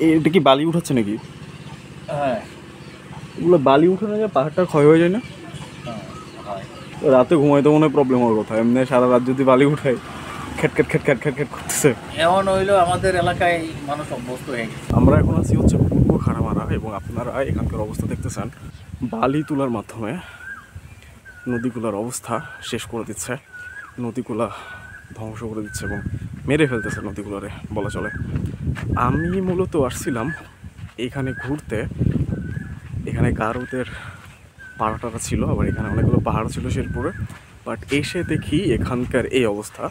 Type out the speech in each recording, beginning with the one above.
এটা কি বালি উঠাচ্ছে নাকি? হ্যাঁ, এগুলো বালি উঠানো যায়, পাহাড়টা ক্ষয় হয়ে যায় না? হ্যাঁ, হয়। রাতে ঘুমাইতে মনে হয় প্রবলেম হওয়ার কথা, এমনি সারা রাত যদি বালি উঠায় খ্যাট খ্যাট খ্যাট খ্যাট খ্যাট খ্যাট করতেছে। এমন হইলেও আমাদের এলাকায় মানুষ অভ্যস্ত হয়ে গেছে। আমরা এখন আছি হচ্ছে পূর্ব খাড়ামারা, এবং আপনারা এখানকার অবস্থা দেখতেছেন। বালি তোলার মাধ্যমে নদীগুলোর অবস্থা শেষ করে দিচ্ছে, নদীগুলা ধ্বংস করে দিচ্ছে এবং মেরে ফেলতেছে নদীগুলোরে বলা চলে। আমি মূলত আসছিলাম এখানে ঘুরতে। এখানে গারোদের পাড়াটারা ছিল, আবার এখানে অনেকগুলো পাহাড় ছিল শেরপুরে। বাট এসে দেখি এখানকার এই অবস্থা।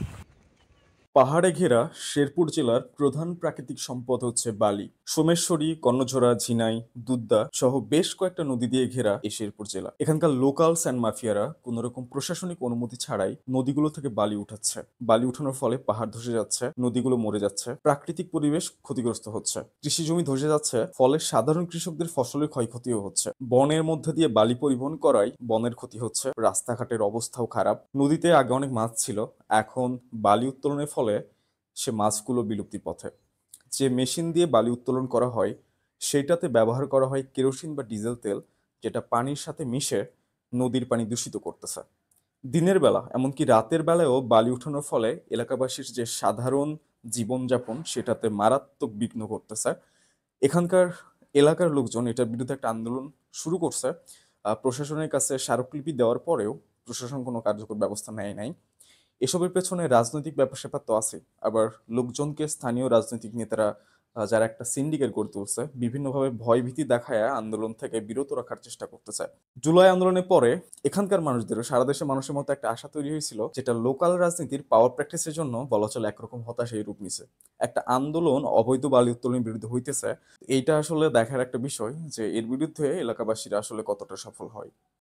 পাহাড়ে ঘেরা শেরপুর জেলার প্রধান প্রাকৃতিক সম্পদ হচ্ছে বালি। সোমেশ্বরী, কর্ণঝোড়া, ঝিনাই, দুদ্দা সহ বেশ কয়েকটা নদী দিয়ে ঘেরা এই শেরপুর জেলা। এখানকার লোকালস অ্যান্ড মাফিয়ারা কোন রকম প্রশাসনিক অনুমতি ছাড়াই নদীগুলো থেকে বালি উঠাচ্ছে। বালি উঠানোর ফলে পাহাড় ধসে যাচ্ছে, নদীগুলো মরে যাচ্ছে, প্রাকৃতিক পরিবেশ ক্ষতিগ্রস্ত হচ্ছে, কৃষি জমি ধসে যাচ্ছে, ফলে সাধারণ কৃষকদের ফসলের ক্ষয়ক্ষতিও হচ্ছে। বনের মধ্যে দিয়ে বালি পরিবহন করায় বনের ক্ষতি হচ্ছে, রাস্তাঘাটের অবস্থাও খারাপ। নদীতে আগে অনেক মাছ ছিল, এখন বালি উত্তোলনের ফলে সে মাছগুলো বিলুপ্তির পথে। যে মেশিন দিয়ে বালি উত্তোলন করা হয় সেটাতে ব্যবহার করা হয় কেরোসিন বা ডিজেল তেল, যেটা পানির সাথে মিশে নদীর পানি দূষিত করতেছে। দিনের বেলা এমনকি রাতের বেলায়ও বালি উঠানোর ফলে এলাকাবাসীর যে সাধারণ জীবনযাপন সেটাতে মারাত্মক বিঘ্ন ঘটতেছে। এখানকার এলাকার লোকজন এটার বিরুদ্ধে একটা আন্দোলন শুরু করছে। প্রশাসনের কাছে স্মারকলিপি দেওয়ার পরেও প্রশাসন কোনো কার্যকর ব্যবস্থা নেয় নাই। এসবের পেছনে রাজনৈতিক ব্যাপার-স্যাপার তো আছে। আবার লোকজনকে স্থানীয় রাজনৈতিক নেতারা যারা একটা সিন্ডিকেট গড়ে তুলছে, বিভিন্নভাবে ভয়ভীতি দেখায়া আন্দোলন থেকে বিরত রাখার চেষ্টা করতেছে। জুলাই আন্দোলনের পরে এখানকার মানুষদেরও সারা দেশের মানুষের মধ্যে একটা আশা তৈরি হয়েছিল, যেটা লোকাল রাজনীতির পাওয়ার প্র্যাকটিসের জন্য বলা চলে একরকম হতাশাই রূপ নিছে। একটা আন্দোলন অবৈধ বালি উত্তোলনের বিরুদ্ধে হইতেছে। এইটা আসলে দেখার একটা বিষয় যে এর বিরুদ্ধে এলাকাবাসীরা আসলে কতটা সফল হয়।